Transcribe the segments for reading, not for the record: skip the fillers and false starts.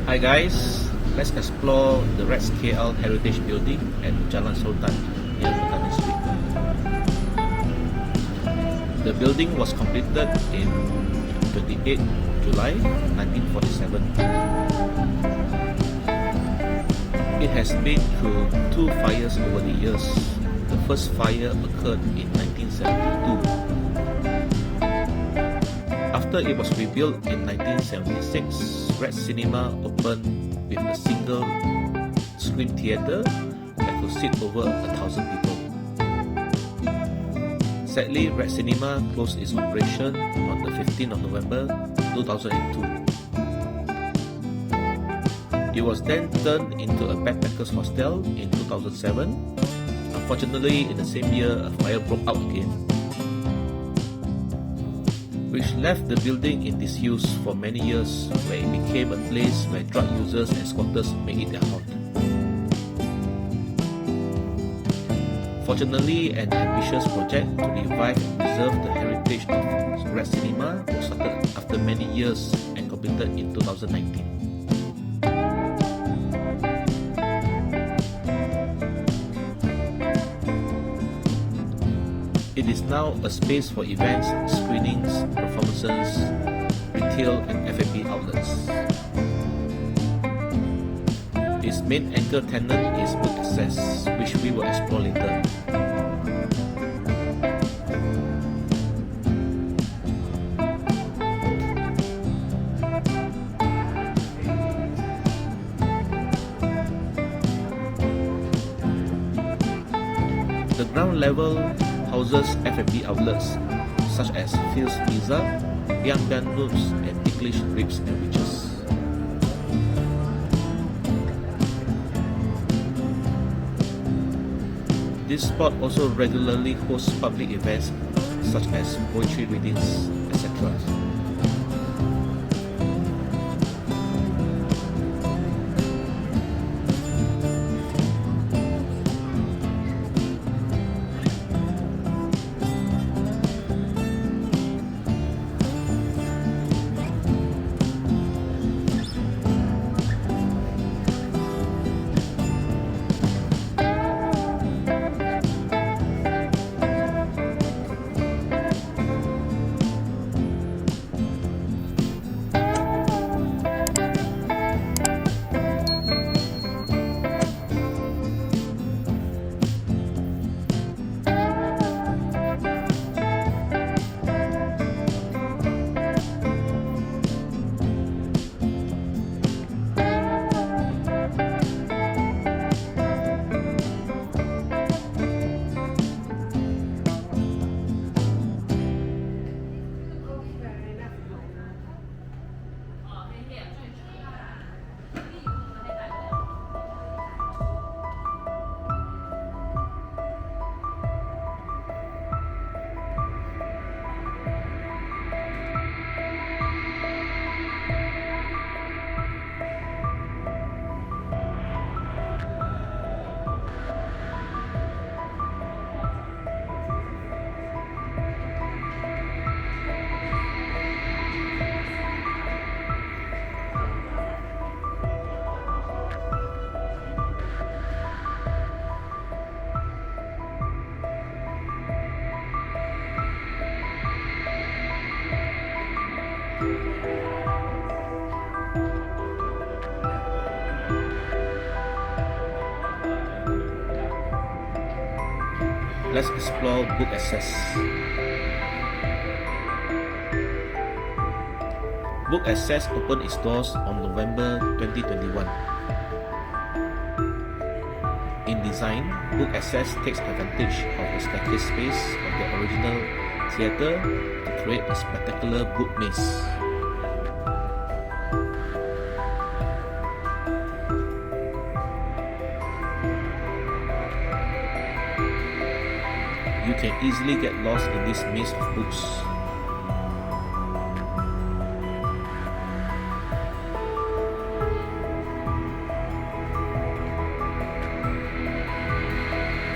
Hi guys, let's explore the rexkl heritage building at Jalan Sultan near Petaling Street. The building was completed in 28 July 1947. It has been through two fires over the years. The first fire occurred in 1972. After it was rebuilt in 1976, Red Cinema opened with a single screen theatre that could seat over 1,000 people. Sadly, Red Cinema closed its operation on the 15th of November 2002. It was then turned into a backpackers hostel in 2007. Unfortunately, in the same year, a fire broke out again, which left the building in disuse for many years, where it became a place where drug users and squatters made it their haunt. Fortunately, an ambitious project to revive and preserve the heritage of Red Cinema was started after many years and completed in 2019. It is now a space for events, screenings, performances, retail and F&B outlets. Its main anchor tenant is bookxcess, which we will explore later. The ground level houses F&B outlets such as Phil's Pizza, Bian Bian Noodles and English rib sandwiches. This spot also regularly hosts public events such as poetry readings, etc. Let's explore bookxcess. Bookxcess opened its doors on November 2021. In design, bookxcess takes advantage of the staircase space of the original theatre to create a spectacular book maze. You can easily get lost in this maze of books.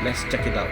Let's check it out.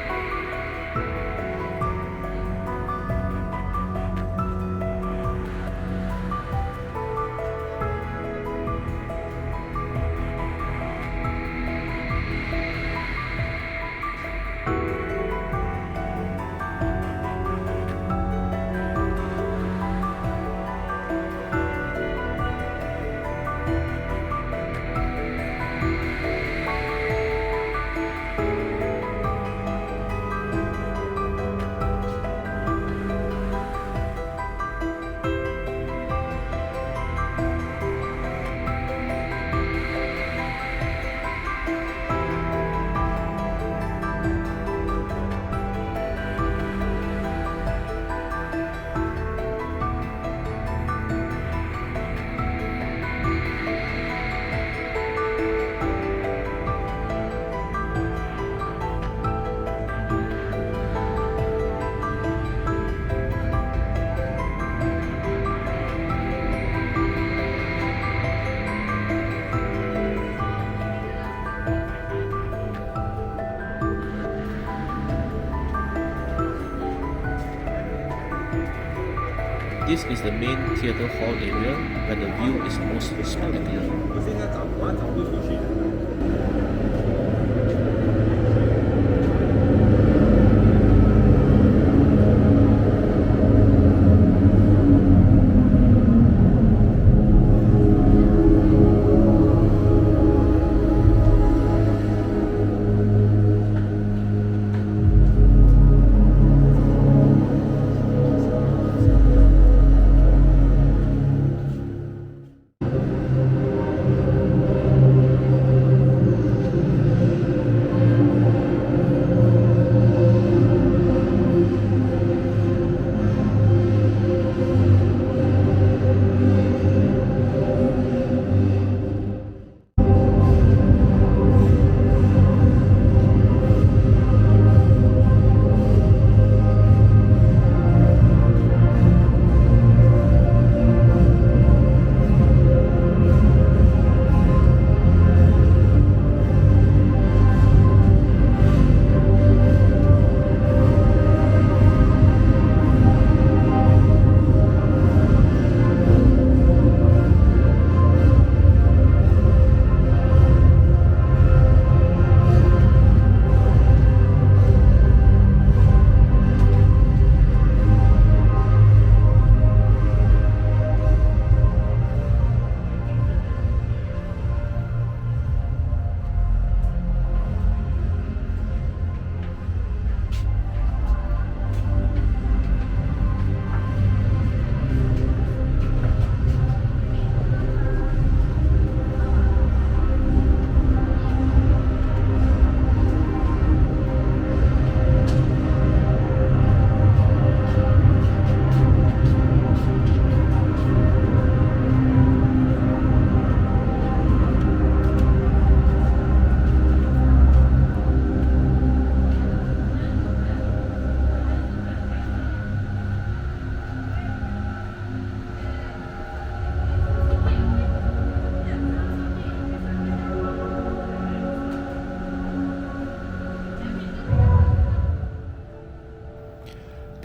This is the main theatre hall area where the view is most spectacular.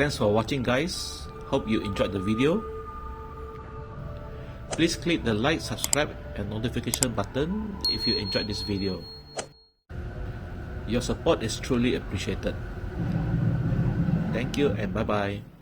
Thanks for watching, guys. Hope you enjoyed the video. Please click the like, subscribe and notification button if you enjoyed this video. Your support is truly appreciated. Thank you and bye bye.